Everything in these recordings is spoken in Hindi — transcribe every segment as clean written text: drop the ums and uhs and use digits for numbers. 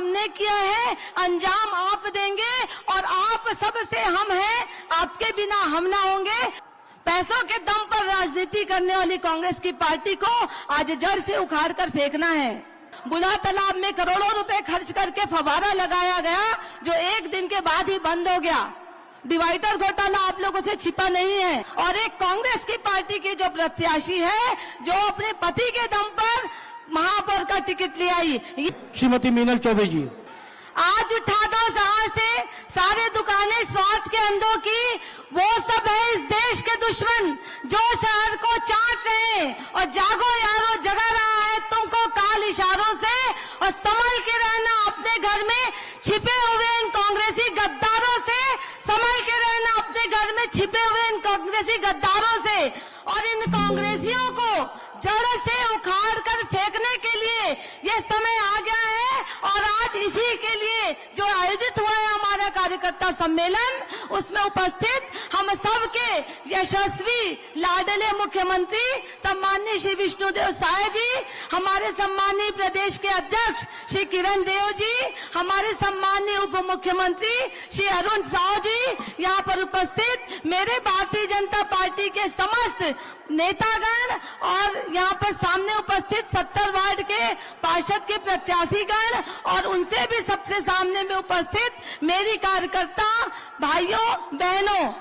हमने किया है, अंजाम आप देंगे और आप सबसे हम हैं, आपके बिना हम ना होंगे। पैसों के दम पर राजनीति करने वाली कांग्रेस की पार्टी को आज जड़ से उखाड़ कर फेंकना है। बुला तालाब में करोड़ों रुपए खर्च करके फव्वारा लगाया गया जो एक दिन के बाद ही बंद हो गया। डिवाइडर घोटाला आप लोगों से छिपा नहीं है। और एक कांग्रेस की पार्टी की जो प्रत्याशी है जो अपने पति के दम पर महापौर का टिकट ले आई, श्रीमती मीनल चौबे जी, आज उठा दो साहस से सारे दुकानें स्वार्थ के अंधों की। वो सब है इस देश के दुश्मन जो शहर को चाट रहे हैं। और जागो यारो, जगा रहा है तुमको काल इशारों से। और संभल के रहना अपने घर में छिपे हुए इन कांग्रेसी गद्दारों से। संभल के रहना अपने घर में छिपे हुए इन कांग्रेसी गद्दारों से। और इन कांग्रेसियों को जड़ से उखाड़ कर फेंकने के लिए ये समय आ गया है। और आज इसी के लिए जो आयोजित हुआ है हमारा कार्यकर्ता सम्मेलन, उसमें उपस्थित हम सबके यशस्वी लाडले मुख्यमंत्री सम्माननीय श्री विष्णुदेव साय जी, हमारे सम्माननीय प्रदेश के अध्यक्ष श्री किरण देव जी, हमारे सम्माननीय उप मुख्यमंत्री श्री अरुण साव जी, यहाँ पर उपस्थित मेरे भारतीय जनता पार्टी के समस्त नेतागण और यहाँ पर सामने उपस्थित 70 वार्ड के पार्षद के प्रत्याशीगण और उनसे भी सबसे सामने में उपस्थित मेरी कार्यकर्ता भाइयों बहनों,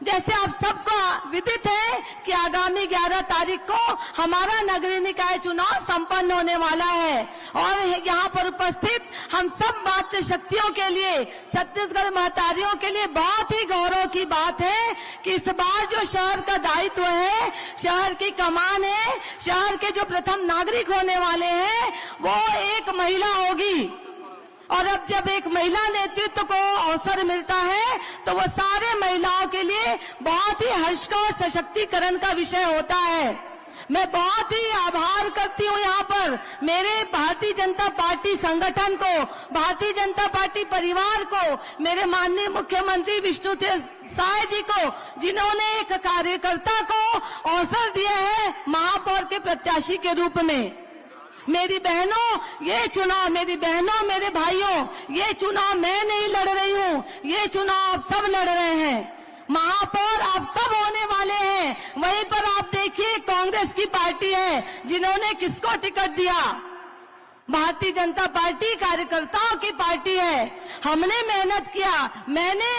जैसे आप सबको विदित है कि आगामी 11 तारीख को हमारा नगरीय निकाय चुनाव संपन्न होने वाला है। और यहाँ पर उपस्थित हम सब मातृशक्तियों के लिए, छत्तीसगढ़ महतारियों के लिए बहुत ही गौरव की बात है कि इस बार जो शहर का दायित्व है, शहर की कमान है, शहर के जो प्रथम नागरिक होने वाले हैं वो एक महिला होगी। और अब जब एक महिला नेतृत्व को अवसर मिलता है तो वो सारे महिलाओं के लिए बहुत ही हर्ष का और सशक्तिकरण का विषय होता है। मैं बहुत ही आभार करती हूँ यहाँ पर मेरे भारतीय जनता पार्टी संगठन को, भारतीय जनता पार्टी परिवार को, मेरे माननीय मुख्यमंत्री विष्णुदेव साय जी को, जिन्होंने एक कार्यकर्ता को अवसर दिया है महापौर के प्रत्याशी के रूप में। मेरी बहनों, ये चुनाव, मेरी बहनों, मेरे भाइयों, ये चुनाव मैं नहीं लड़ रही हूँ, ये चुनाव आप सब लड़ रहे हैं। महापौर आप सब होने वाले हैं। वहीं पर आप देखिए कांग्रेस की पार्टी है जिन्होंने किसको टिकट दिया। भारतीय जनता पार्टी कार्यकर्ताओं की पार्टी है। हमने मेहनत किया, मैंने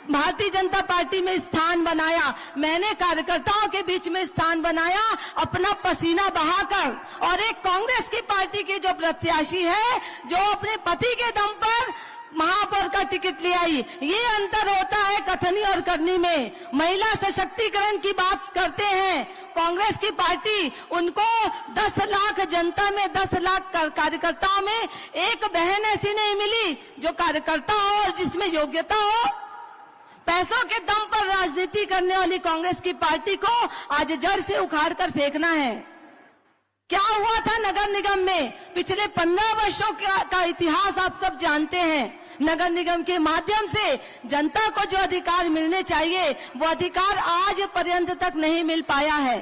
भारतीय जनता पार्टी में स्थान बनाया, मैंने कार्यकर्ताओं के बीच में स्थान बनाया अपना पसीना बहाकर। और एक कांग्रेस की पार्टी की जो प्रत्याशी है जो अपने पति के दम पर महापौर का टिकट ले आई, ये अंतर होता है कथनी और करनी में। महिला सशक्तिकरण की बात करते हैं कांग्रेस की पार्टी, उनको 10 लाख जनता में 10 लाख कार्यकर्ताओं में एक बहन ऐसी नहीं मिली जो कार्यकर्ता हो और जिसमें योग्यता हो। पैसों के दम पर राजनीति करने वाली कांग्रेस की पार्टी को आज जड़ से उखाड़ कर फेंकना है। क्या हुआ था नगर निगम में? पिछले 15 वर्षों का इतिहास आप सब जानते हैं। नगर निगम के माध्यम से जनता को जो अधिकार मिलने चाहिए वो अधिकार आज पर्यंत तक नहीं मिल पाया है।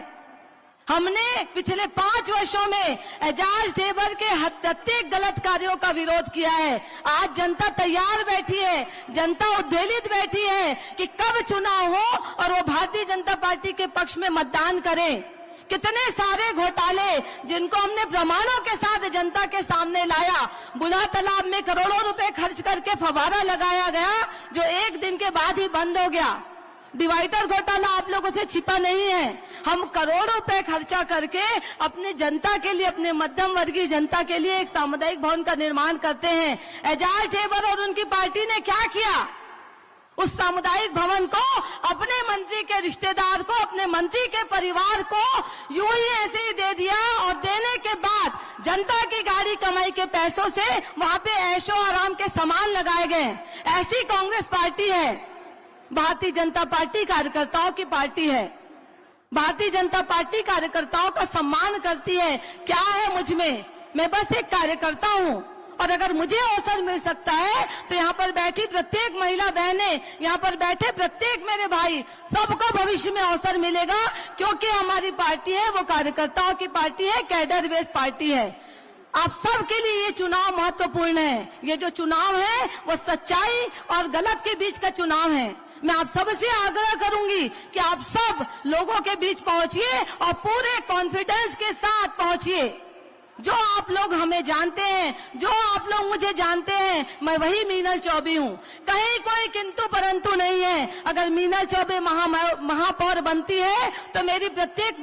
हमने पिछले 5 वर्षों में एजाज ढेबर के प्रत्येक गलत कार्यों का विरोध किया है। आज जनता तैयार बैठी है, जनता उद्वेलित बैठी है कि कब चुनाव हो और वो भारतीय जनता पार्टी के पक्ष में मतदान करें। कितने सारे घोटाले जिनको हमने प्रमाणों के साथ जनता के सामने लाया। बुला तालाब में करोड़ों रुपए खर्च करके फव्वारा लगाया गया जो एक दिन के बाद ही बंद हो गया। डिवाइडर घोटाला आप लोगों से छिपा नहीं है। हम करोड़ों रुपए खर्चा करके अपने जनता के लिए, अपने मध्यम वर्गीय जनता के लिए एक सामुदायिक भवन का निर्माण करते हैं। एजाज ढेबर और उनकी पार्टी ने क्या किया? उस सामुदायिक भवन को अपने मंत्री के रिश्तेदार को, अपने मंत्री के परिवार को यूं ही ऐसे ही दे दिया। और देने के बाद जनता की गाड़ी कमाई के पैसों से वहां पे ऐशो आराम के सामान लगाए गए। ऐसी कांग्रेस पार्टी है। भारतीय जनता पार्टी कार्यकर्ताओं की पार्टी है। भारतीय जनता पार्टी कार्यकर्ताओं का सम्मान करती है। क्या है मुझ में? मैं बस एक कार्यकर्ता हूँ और अगर मुझे अवसर मिल सकता है तो यहाँ पर बैठी प्रत्येक महिला बहनें, यहाँ पर बैठे प्रत्येक मेरे भाई, सबको भविष्य में अवसर मिलेगा क्योंकि हमारी पार्टी है वो कार्यकर्ताओं की पार्टी है, कैडर बेस्ड पार्टी है। आप सब के लिए ये चुनाव महत्वपूर्ण है। ये जो चुनाव है वो सच्चाई और गलत के बीच का चुनाव है। मैं आप सबसे आग्रह करूंगी कि आप सब लोगों के बीच पहुंचिए और पूरे कॉन्फिडेंस के साथ पहुंचिए। जो आप लोग हमें जानते हैं, जो आप लोग मुझे जानते हैं, मैं वही मीनल चौबे हूँ। कहीं कोई किंतु परंतु नहीं है। अगर मीनल चौबे महापौर बनती है तो मेरी प्रत्येक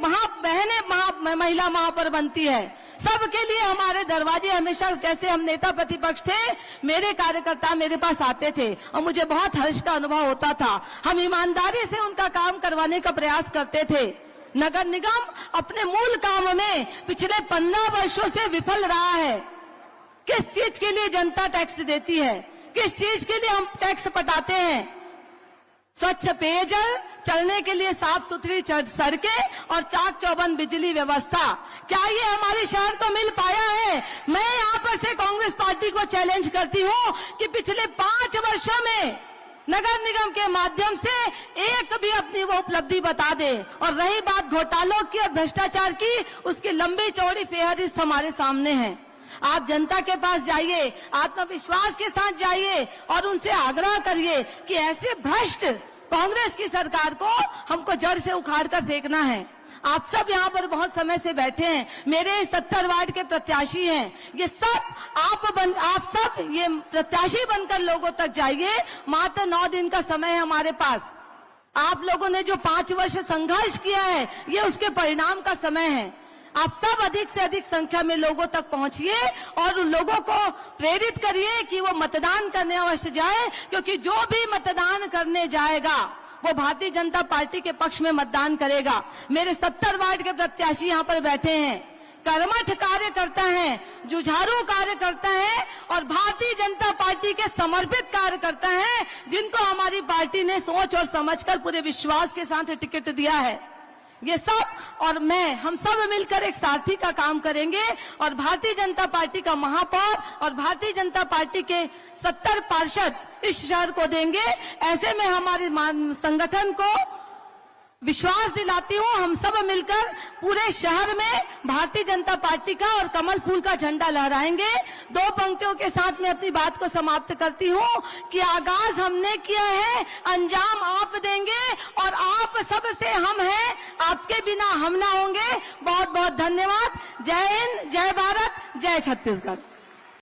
महिला महापौर बनती है। सबके लिए हमारे दरवाजे हमेशा, जैसे हम नेता प्रतिपक्ष थे, मेरे कार्यकर्ता मेरे पास आते थे और मुझे बहुत हर्ष का अनुभव होता था। हम ईमानदारी से उनका काम करवाने का प्रयास करते थे। नगर निगम अपने मूल काम में पिछले 15 वर्षों से विफल रहा है। किस चीज के लिए जनता टैक्स देती है, किस चीज के लिए हम टैक्स पटाते हैं? स्वच्छ पेयजल, चलने के लिए साफ सुथरी सड़कें और चाक चौबंद बिजली व्यवस्था, क्या ये हमारे शहर को मिल पाया है? मैं यहाँ पर से कांग्रेस पार्टी को चैलेंज करती हूँ कि पिछले 5 वर्षों में नगर निगम के माध्यम से एक भी अपनी वो उपलब्धि बता दे। और रही बात घोटालों की और भ्रष्टाचार की, उसकी लंबी चौड़ी फेहरिस्त हमारे सामने है। आप जनता के पास जाइए, आत्मविश्वास के साथ जाइए और उनसे आग्रह करिए कि ऐसे भ्रष्ट कांग्रेस की सरकार को हमको जड़ से उखाड़ कर फेंकना है। आप सब यहाँ पर बहुत समय से बैठे हैं, मेरे 70 वार्ड के प्रत्याशी हैं। ये सब आप सब ये प्रत्याशी बनकर लोगों तक जाइए। मात्र 9 दिन का समय है हमारे पास। आप लोगों ने जो 5 वर्ष संघर्ष किया है, ये उसके परिणाम का समय है। आप सब अधिक से अधिक संख्या में लोगों तक पहुंचिए और उन लोगों को प्रेरित करिए कि वो मतदान करने अवश्य जाए, क्योंकि जो भी मतदान करने जाएगा वो भारतीय जनता पार्टी के पक्ष में मतदान करेगा। मेरे 70 वार्ड के प्रत्याशी यहाँ पर बैठे हैं, कर्मठ कार्यकर्ता हैं, जुझारू कार्यकर्ता हैं और भारतीय जनता पार्टी के समर्पित कार्यकर्ता हैं, जिनको हमारी पार्टी ने सोच और समझकर पूरे विश्वास के साथ टिकट दिया है। ये सब और मैं, हम सब मिलकर एक सारथी का काम करेंगे और भारतीय जनता पार्टी का महापौर और भारतीय जनता पार्टी के 70 पार्षद इस शहर को देंगे। ऐसे में हमारे संगठन को विश्वास दिलाती हूँ, हम सब मिलकर पूरे शहर में भारतीय जनता पार्टी का और कमल फूल का झंडा लहराएंगे। 2 पंक्तियों के साथ मैं अपनी बात को समाप्त करती हूँ कि आगाज हमने किया है, अंजाम आप देंगे और आप सब से हम हैं, आपके बिना हम ना होंगे। बहुत बहुत धन्यवाद। जय हिंद, जय भारत, जय छत्तीसगढ़।